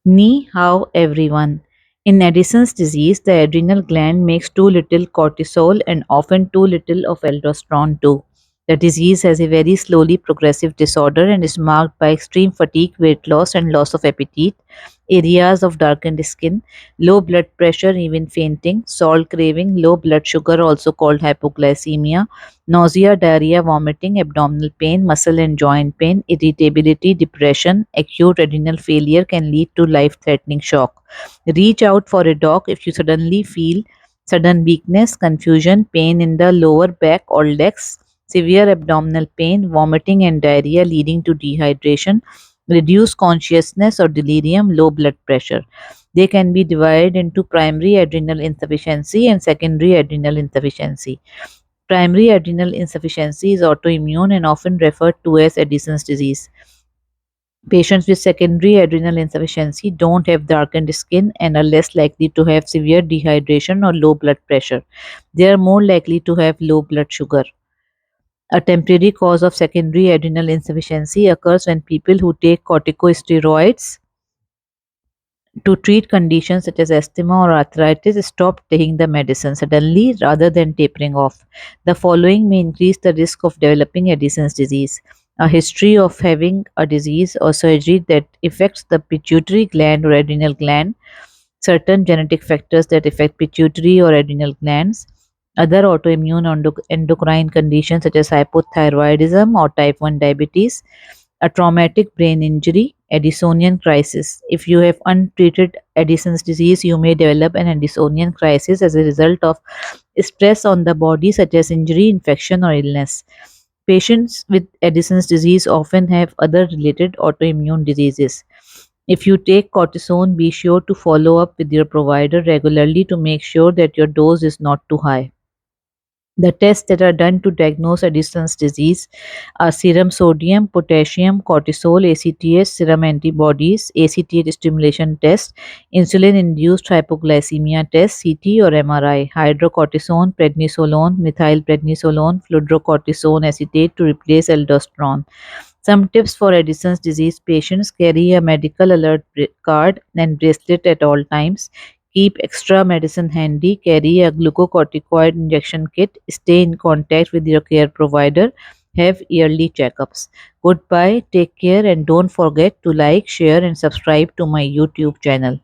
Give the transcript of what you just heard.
Ni hao everyone. In Addison's disease, the adrenal gland makes too little cortisol and often too little of aldosterone too. The disease has a very slowly progressive disorder and is marked by extreme fatigue, weight loss, and loss of appetite, areas of darkened skin, low blood pressure, even fainting, salt craving, low blood sugar, also called hypoglycemia, nausea, diarrhea, vomiting, abdominal pain, muscle and joint pain, irritability, depression, acute adrenal failure can lead to life threatening shock. Reach out for a doc if you suddenly feel sudden weakness, confusion, pain in the lower back or legs, severe abdominal pain, vomiting, and diarrhea leading to dehydration, reduced consciousness or delirium, low blood pressure. They can be divided into primary adrenal insufficiency and secondary adrenal insufficiency. Primary adrenal insufficiency is autoimmune and often referred to as Addison's disease. Patients with secondary adrenal insufficiency don't have darkened skin and are less likely to have severe dehydration or low blood pressure. They are more likely to have low blood sugar. A temporary cause of secondary adrenal insufficiency occurs when people who take corticosteroids to treat conditions such as asthma or arthritis stop taking the medicine suddenly rather than tapering off. The following may increase the risk of developing Addison's disease. A history of having a disease or surgery that affects the pituitary gland or adrenal gland, certain genetic factors that affect pituitary or adrenal glands, other autoimmune endocrine conditions such as hypothyroidism or type 1 diabetes, a traumatic brain injury, Addisonian crisis. If you have untreated Addison's disease, you may develop an Addisonian crisis as a result of stress on the body, such as injury, infection, or illness. Patients with Addison's disease often have other related autoimmune diseases. If you take cortisone, be sure to follow up with your provider regularly to make sure that your dose is not too high. The tests that are done to diagnose Addison's disease are serum sodium, potassium, cortisol, ACTH, serum antibodies, ACTH stimulation test, insulin induced hypoglycemia test, CT or MRI, hydrocortisone, prednisolone, methylprednisolone, fludrocortisone acetate to replace aldosterone. Some tips for Addison's disease patients: carry a medical alert card and bracelet at all times. Keep extra medicine handy. Carry a glucocorticoid injection kit. Stay in contact with your care provider. Have yearly checkups. Goodbye, take care, and don't forget to like, share, and subscribe to my YouTube channel.